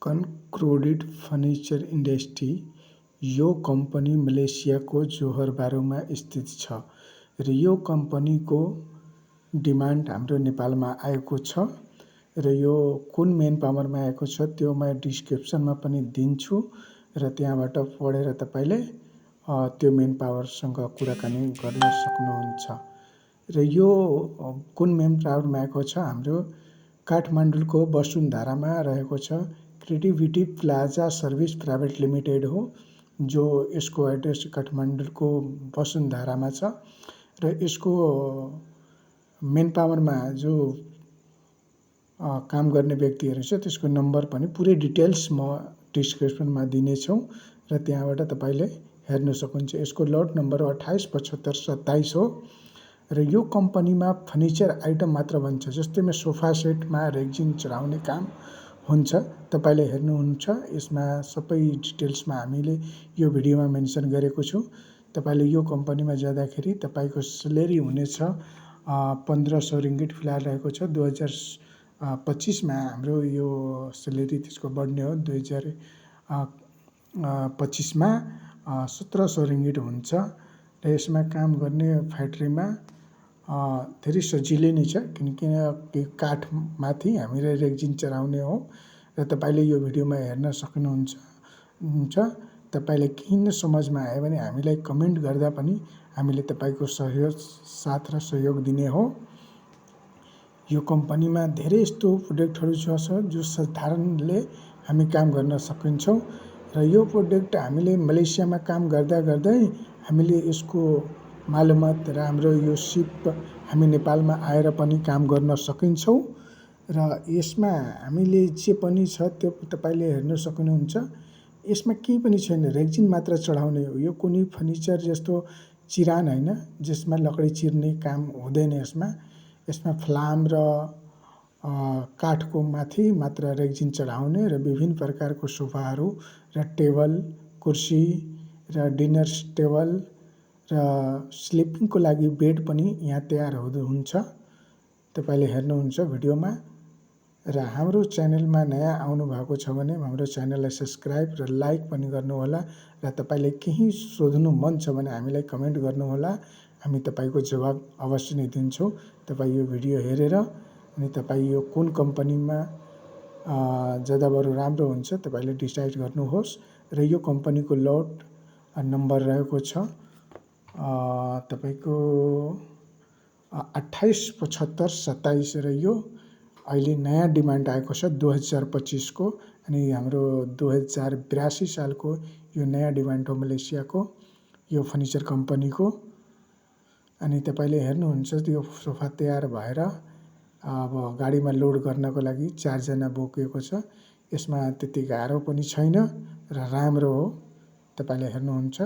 कन्क्रुडेड furniture industry यो company मलेसियाको जोहर बारुमा स्थित छ र यो कम्पनीको डिमान्ड हाम्रो नेपालमा आएको छ र यो कुन मेन पावरमा आएको छ त्यो म डिस्क्रिप्सनमा पनि दिन्छु र त्यहाँबाट पढेर तपाईले त्यो मेन पावरसँग कुराकानी गर्न सक्नुहुन्छ। र यो कुन मेन पावरमा आएको छ हाम्रो काठमाडौँको वसुन्धरामा रहेको छ। Creativity plaza service private limited हो जो यसको एड्रेस काठमाडौँको वसुन्धरामा छ र यसको मेन पावरमा जो काम गर्ने व्यक्तिहरू छ त्यसको नम्बर पनि पुरै डिटेल्स म डिस्क्रिप्सनमा दिनेछु र त्यहाँबाट तपाईले हेर्न सक्नुहुन्छ। यसको लट नम्बर 287527 हो र यो कम्पनीमा फर्निचर आइटम मात्र बन्छ, जस्तैमा सोफा सेटमा रेक्जिन चढाउने काम हुन्छ। तपाईले हेर्नुहुन्छ यसमा सबै डिटेल्समा हामीले यो भिडियोमा मेन्सन गरेको छु। तपाईले यो कम्पनीमा जाँदाखेरि तपाईको स्यालेरी हुनेछ 1500 रिङ्गिट फिलहाल रहेको छ। 2025 मा हाम्रो यो स्यालेरी त्यसको बढ्ने हो। 2025 मा 1700 रिङ्गिट हुन्छ र यसमा काम गर्ने फ्याक्ट्रीमा धेरै सजिलै नै छ किनकि काठमाथि हामीले रेक्जिन चढाउने हो र तपाईले यो भिडियोमा हेर्न सक्नुहुन्छ। तपाईलाई केही न समझमा आयो भने हामीलाई कमेन्ट गर्दा पनि हामीले तपाईको सहयोग साथ र सहयोग दिने हो। यो कम्पनीमा धेरै यस्तो प्रोडक्टहरू छ जो साधारणले हामी काम गर्न सकिन्छौँ र यो प्रोडक्ट हामीले मलेसियामा काम गर्दा गर्दै हामीले यसको मालुमात र हाम्रो यो सिप हामी नेपालमा आएर पनि काम गर्न सकिन्छौँ र यसमा हामीले जे पनि छ त्यो तपाईले हेर्न सक्नुहुन्छ। यसमा केही पनि छैन, रेक्जिन मात्र चढाउने हो। यो कुनै फर्निचर जस्तो चिरान हैन जसमा लकडी चिर्ने काम हुँदैन। यसमा फ्लाम र काठको माथि मात्र रेक्जिन चढाउने र विभिन्न प्रकारको सोफाहरू र टेबल कुर्सी र डिनर टेबल र स्लिपिङको लागि बेड पनि यहाँ तयार हुन्छ। तपाईले हेर्नुहुन्छ भिडियोमा र हाम्रो च्यानलमा नयाँ आउनु भएको छ भने हाम्रो च्यानललाई सब्स्क्राइब र लाइक पनि गर्नुहोला र तपाईलाई केही सोध्नु मन छ भने हामीलाई कमेन्ट गर्नुहोला। हामी तपाईको जवाब अवश्य नै दिन्छौँ। तपाई यो भिडियो हेरेर अनि तपाई यो कुन कम्पनीमा जाँदा बरु राम्रो हुन्छ तपाईले डिसाइड गर्नुहोस् र यो कम्पनीको लट नम्बर रहेको छ तपाईको 287527 र यो अहिले नयाँ डिमान्ड आएको छ 2025 को अनि हाम्रो 2082 सालको यो नयाँ डिमान्ड हो मलेसियाको यो फर्निचर कम्पनीको। अनि तपाईले हेर्नुहुन्छ यो सोफा तयार भएर अब गाडीमा लोड गर्नको लागि 4 जना बोकेको छ। यसमा त्यति गाह्रो पनि छैन र राम्रो हो। तपाईले हेर्नुहुन्छ।